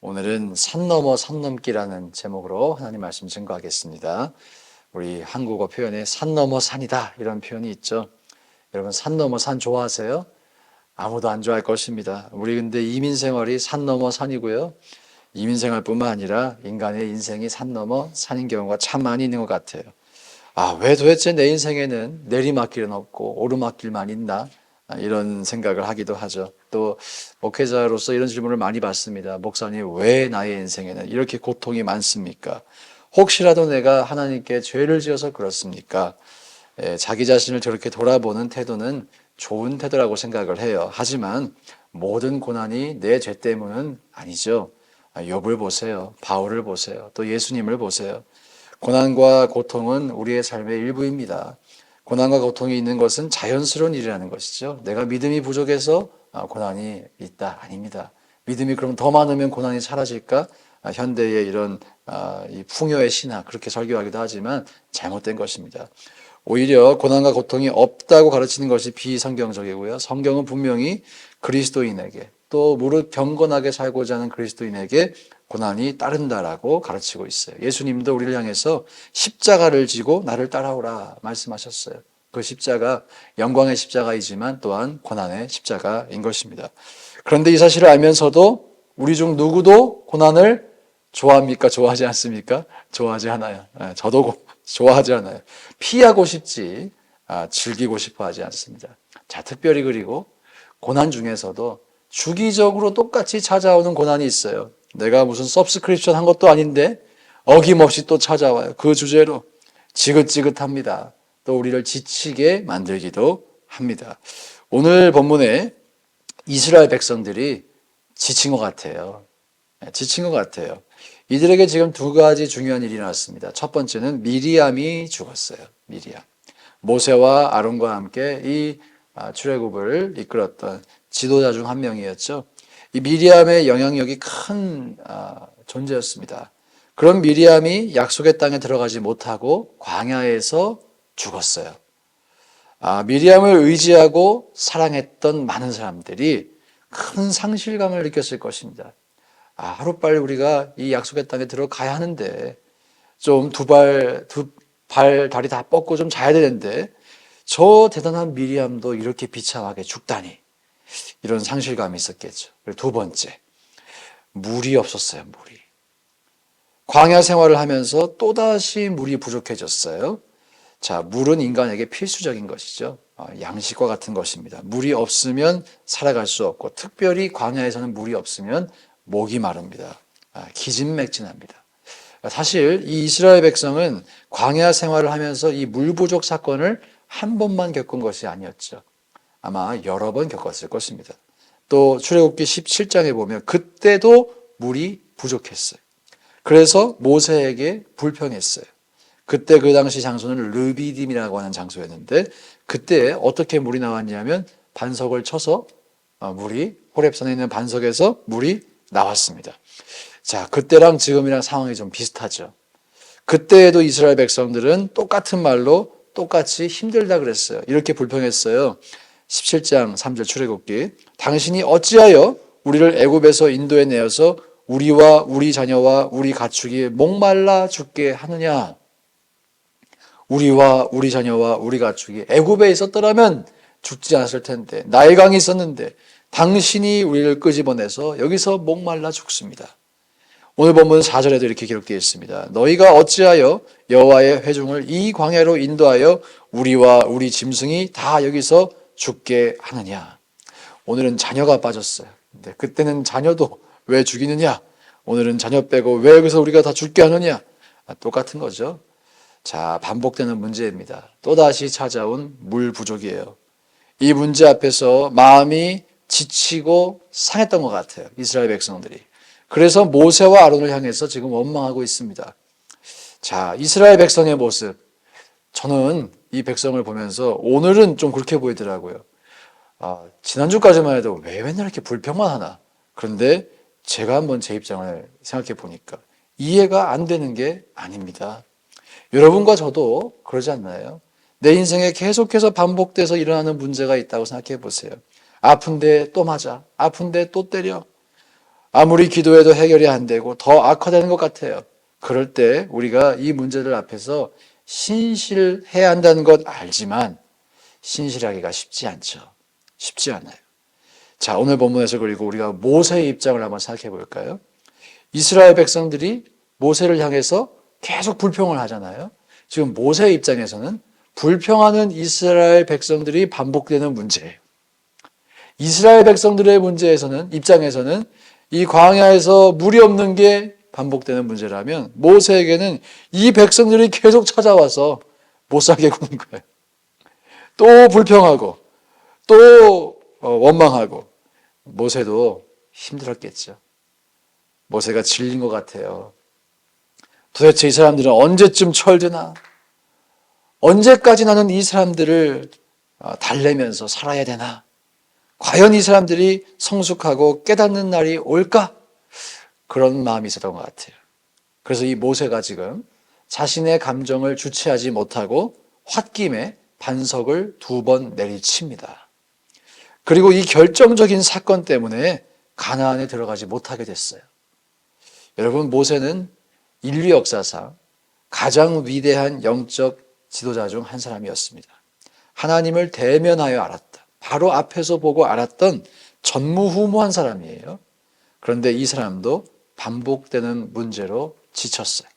오늘은 산 넘어 산 넘기라는 제목으로 하나님 말씀 증거하겠습니다. 우리 한국어 표현에 산 넘어 산이다 이런 표현이 있죠. 여러분 산 넘어 산 좋아하세요? 아무도 안 좋아할 것입니다. 우리 근데 이민 생활이 산 넘어 산이고요. 이민 생활뿐만 아니라 인간의 인생이 산 넘어 산인 경우가 참 많이 있는 것 같아요. 왜 도대체 내 인생에는 내리막길은 없고 오르막길만 있나? 이런 생각을 하기도 하죠. 또 목회자로서 이런 질문을 많이 받습니다. 목사님, 왜 나의 인생에는 이렇게 고통이 많습니까? 혹시라도 내가 하나님께 죄를 지어서 그렇습니까? 자기 자신을 저렇게 돌아보는 태도는 좋은 태도라고 생각을 해요. 하지만 모든 고난이 내 죄 때문은 아니죠. 욥을 보세요. 바울을 보세요. 또 예수님을 보세요. 고난과 고통은 우리의 삶의 일부입니다. 고난과 고통이 있는 것은 자연스러운 일이라는 것이죠. 내가 믿음이 부족해서 고난이 있다. 아닙니다. 믿음이 그럼 더 많으면 고난이 사라질까? 현대의 이런 이 풍요의 신학 그렇게 설교하기도 하지만 잘못된 것입니다. 오히려 고난과 고통이 없다고 가르치는 것이 비성경적이고요. 성경은 분명히 그리스도인에게 또 무릇 경건하게 살고자 하는 그리스도인에게 고난이 따른다라고 가르치고 있어요. 예수님도 우리를 향해서 십자가를 지고 나를 따라오라 말씀하셨어요. 그 십자가 영광의 십자가이지만 또한 고난의 십자가인 것입니다. 그런데 이 사실을 알면서도 우리 중 누구도 고난을 좋아합니까? 좋아하지 않습니까? 좋아하지 않아요. 저도 좋아하지 않아요. 피하고 싶지 즐기고 싶어 하지 않습니다. 자, 특별히 그리고 고난 중에서도 주기적으로 똑같이 찾아오는 고난이 있어요. 내가 무슨 서브스크립션 한 것도 아닌데 어김없이 또 찾아와요. 그 주제로 지긋지긋합니다. 또 우리를 지치게 만들기도 합니다. 오늘 본문에 이스라엘 백성들이 지친 것 같아요. 지친 것 같아요. 이들에게 지금 두 가지 중요한 일이 나왔습니다. 첫 번째는 미리암이 죽었어요. 미리암. 모세와 아론과 함께 이 출애굽을 이끌었던 지도자 중 한 명이었죠. 이 미리암의 영향력이 큰 존재였습니다. 그런 미리암이 약속의 땅에 들어가지 못하고 광야에서 죽었어요. 미리암을 의지하고 사랑했던 많은 사람들이 큰 상실감을 느꼈을 것입니다. 하루빨리 우리가 이 약속의 땅에 들어가야 하는데 좀 두 발, 다리 다 뻗고 좀 자야 되는데 저 대단한 미리암도 이렇게 비참하게 죽다니 이런 상실감이 있었겠죠. 그리고 두 번째, 물이 없었어요. 물이. 광야 생활을 하면서 또다시 물이 부족해졌어요. 자, 물은 인간에게 필수적인 것이죠. 양식과 같은 것입니다. 물이 없으면 살아갈 수 없고 특별히 광야에서는 물이 없으면 목이 마릅니다. 기진맥진합니다. 사실 이 이스라엘 백성은 광야 생활을 하면서 이 물 부족 사건을 한 번만 겪은 것이 아니었죠. 아마 여러 번 겪었을 것입니다. 또 출애굽기 17장에 보면 그때도 물이 부족했어요. 그래서 모세에게 불평했어요. 그때 그 당시 장소는 르비딤이라고 하는 장소였는데 그때 어떻게 물이 나왔냐면 반석을 쳐서 물이 호렙산에 있는 반석에서 물이 나왔습니다. 자, 그때랑 지금이랑 상황이 좀 비슷하죠. 그때에도 이스라엘 백성들은 똑같은 말로 똑같이 힘들다 그랬어요. 이렇게 불평했어요. 17장 3절 출애굽기. 당신이 어찌하여 우리를 애굽에서 인도해 내어서 우리와 우리 자녀와 우리 가축이 목말라 죽게 하느냐. 우리와 우리 자녀와 우리 가축이 애굽에 있었더라면 죽지 않았을 텐데 나일강이 있었는데 당신이 우리를 끄집어내서 여기서 목말라 죽습니다. 오늘 본문 4절에도 이렇게 기록되어 있습니다. 너희가 어찌하여 여호와의 회중을 이 광야로 인도하여 우리와 우리 짐승이 다 여기서 죽게 하느냐. 오늘은 자녀가 빠졌어요. 근데 그때는 자녀도 왜 죽이느냐. 오늘은 자녀 빼고 왜 여기서 우리가 다 죽게 하느냐. 똑같은 거죠. 자, 반복되는 문제입니다. 또다시 찾아온 물 부족이에요. 이 문제 앞에서 마음이 지치고 상했던 것 같아요. 이스라엘 백성들이. 그래서 모세와 아론을 향해서 지금 원망하고 있습니다. 자, 이스라엘 백성의 모습. 저는 이 백성을 보면서 오늘은 좀 그렇게 보이더라고요. 지난주까지만 해도 왜 맨날 이렇게 불평만 하나. 그런데 제가 한번 제 입장을 생각해 보니까 이해가 안 되는 게 아닙니다. 여러분과 저도 그러지 않나요? 내 인생에 계속해서 반복돼서 일어나는 문제가 있다고 생각해 보세요. 아픈데 또 맞아. 아픈데 또 때려. 아무리 기도해도 해결이 안 되고 더 악화되는 것 같아요. 그럴 때 우리가 이 문제들 앞에서 신실해야 한다는 것 알지만 신실하기가 쉽지 않죠. 쉽지 않아요. 자, 오늘 본문에서 그리고 우리가 모세의 입장을 한번 생각해 볼까요? 이스라엘 백성들이 모세를 향해서 계속 불평을 하잖아요. 지금 모세의 입장에서는 불평하는 이스라엘 백성들이 반복되는 문제예요. 이스라엘 백성들의 입장에서는 이 광야에서 물이 없는 게 반복되는 문제라면 모세에게는 이 백성들이 계속 찾아와서 못 살게 구는 거예요. 또 불평하고 또 원망하고 모세도 힘들었겠죠. 모세가 질린 것 같아요. 도대체 이 사람들은 언제쯤 철드나? 언제까지 나는 이 사람들을 달래면서 살아야 되나? 과연 이 사람들이 성숙하고 깨닫는 날이 올까? 그런 마음이 있었던 것 같아요. 그래서 이 모세가 지금 자신의 감정을 주체하지 못하고 홧김에 반석을 2번 내리칩니다. 그리고 이 결정적인 사건 때문에 가나안에 들어가지 못하게 됐어요. 여러분, 모세는 인류 역사상 가장 위대한 영적 지도자 중 한 사람이었습니다. 하나님을 대면하여 알았다. 바로 앞에서 보고 알았던 전무후무한 사람이에요. 그런데 이 사람도 반복되는 문제로 지쳤어요.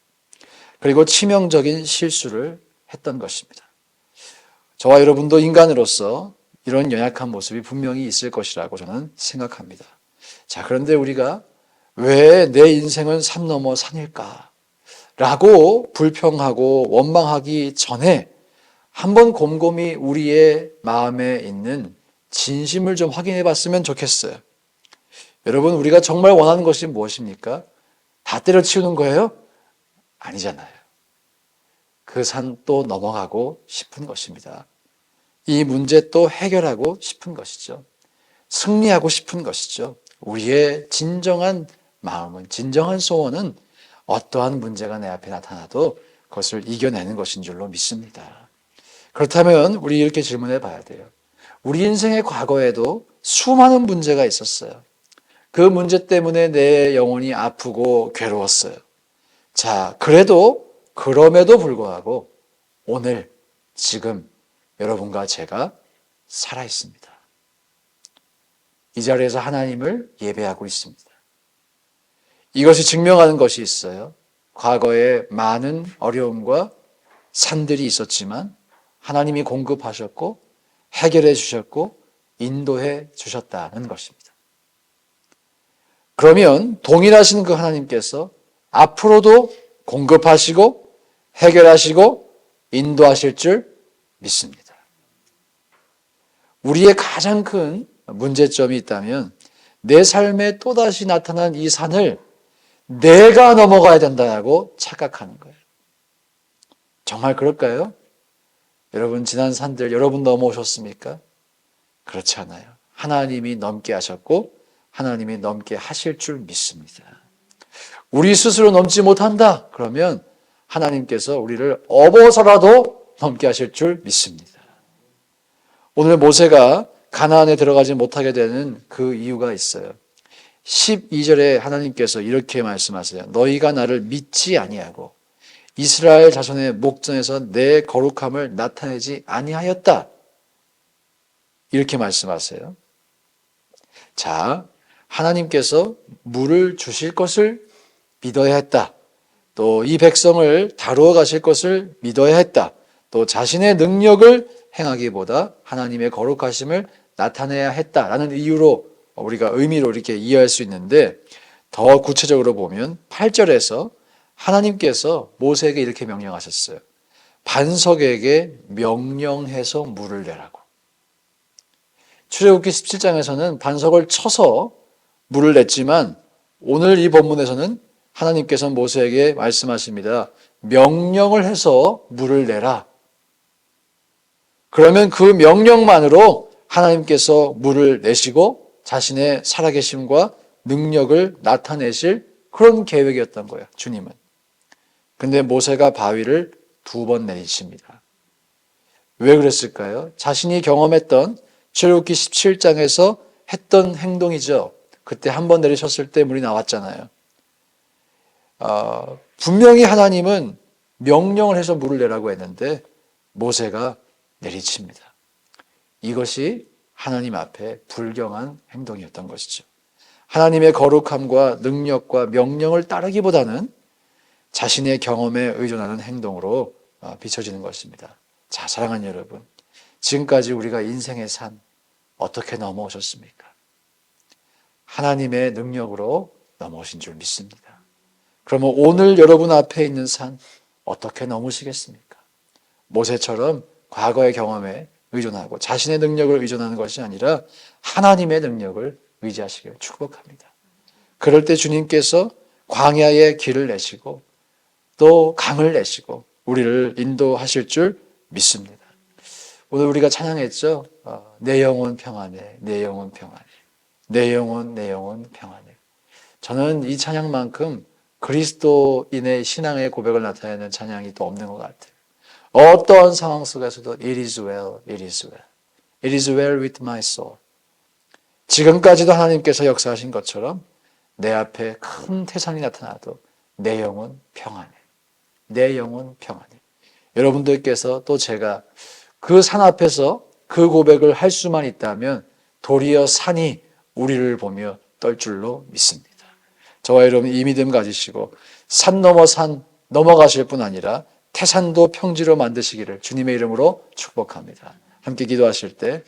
그리고 치명적인 실수를 했던 것입니다. 저와 여러분도 인간으로서 이런 연약한 모습이 분명히 있을 것이라고 저는 생각합니다. 자, 그런데 우리가 왜 내 인생은 산 넘어 산일까? 라고 불평하고 원망하기 전에 한번 곰곰이 우리의 마음에 있는 진심을 좀 확인해 봤으면 좋겠어요. 여러분, 우리가 정말 원하는 것이 무엇입니까? 다 때려치우는 거예요? 아니잖아요. 그 산 또 넘어가고 싶은 것입니다. 이 문제 또 해결하고 싶은 것이죠. 승리하고 싶은 것이죠. 우리의 진정한 마음은, 진정한 소원은 어떠한 문제가 내 앞에 나타나도 그것을 이겨내는 것인 줄로 믿습니다. 그렇다면 우리 이렇게 질문해 봐야 돼요. 우리 인생의 과거에도 수많은 문제가 있었어요. 그 문제 때문에 내 영혼이 아프고 괴로웠어요. 자, 그럼에도 불구하고 오늘, 지금 여러분과 제가 살아있습니다. 이 자리에서 하나님을 예배하고 있습니다. 이것이 증명하는 것이 있어요. 과거에 많은 어려움과 산들이 있었지만 하나님이 공급하셨고 해결해 주셨고 인도해 주셨다는 것입니다. 그러면 동일하신 그 하나님께서 앞으로도 공급하시고 해결하시고 인도하실 줄 믿습니다. 우리의 가장 큰 문제점이 있다면 내 삶에 또다시 나타난 이 산을 내가 넘어가야 된다고 착각하는 거예요. 정말 그럴까요? 여러분, 지난 산들 여러분 넘어오셨습니까? 그렇지 않아요. 하나님이 넘게 하셨고 하나님이 넘게 하실 줄 믿습니다. 우리 스스로 넘지 못한다. 그러면 하나님께서 우리를 업어서라도 넘게 하실 줄 믿습니다. 오늘 모세가 가나안에 들어가지 못하게 되는 그 이유가 있어요. 12절에 하나님께서 이렇게 말씀하세요. 너희가 나를 믿지 아니하고 이스라엘 자손의 목전에서 내 거룩함을 나타내지 아니하였다. 이렇게 말씀하세요. 자, 하나님께서 물을 주실 것을 믿어야 했다. 또 이 백성을 다루어 가실 것을 믿어야 했다. 또 자신의 능력을 행하기보다 하나님의 거룩하심을 나타내야 했다라는 이유로 우리가 의미로 이렇게 이해할 수 있는데, 더 구체적으로 보면 8절에서 하나님께서 모세에게 이렇게 명령하셨어요. 반석에게 명령해서 물을 내라고. 출애굽기 17장에서는 반석을 쳐서 물을 냈지만 오늘 이 본문에서는 하나님께서 모세에게 말씀하십니다. 명령을 해서 물을 내라. 그러면 그 명령만으로 하나님께서 물을 내시고 자신의 살아계심과 능력을 나타내실 그런 계획이었던 거예요, 주님은. 근데 모세가 바위를 2번 내리칩니다. 왜 그랬을까요? 자신이 경험했던 출애굽기 17장에서 했던 행동이죠. 그때 한 번 내리셨을 때 물이 나왔잖아요. 분명히 하나님은 명령을 해서 물을 내라고 했는데 모세가 내리칩니다. 이것이 하나님 앞에 불경한 행동이었던 것이죠. 하나님의 거룩함과 능력과 명령을 따르기보다는 자신의 경험에 의존하는 행동으로 비춰지는 것입니다. 자, 사랑하는 여러분, 지금까지 우리가 인생의 산 어떻게 넘어오셨습니까? 하나님의 능력으로 넘어오신 줄 믿습니다. 그러면 오늘 여러분 앞에 있는 산 어떻게 넘으시겠습니까? 모세처럼 과거의 경험에 의존하고 자신의 능력을 의존하는 것이 아니라 하나님의 능력을 의지하시길 축복합니다. 그럴 때 주님께서 광야에 길을 내시고 또 강을 내시고 우리를 인도하실 줄 믿습니다. 오늘 우리가 찬양했죠. 내 영혼 평안해, 내 영혼 평안해, 내 영혼 평안해. 저는 이 찬양만큼 그리스도인의 신앙의 고백을 나타내는 찬양이 또 없는 것 같아요. 어떠한 상황 속에서도 it is well, it is well, it is well with my soul. 지금까지도 하나님께서 역사하신 것처럼 내 앞에 큰 태산이 나타나도 내 영혼 평안해, 내 영혼 평안해. 여러분들께서 또 제가 그 산 앞에서 그 고백을 할 수만 있다면 도리어 산이 우리를 보며 떨 줄로 믿습니다. 저와 여러분 이 믿음 가지시고 산 넘어 산 넘어가실 뿐 아니라 태산도 평지로 만드시기를 주님의 이름으로 축복합니다. 함께 기도하실 때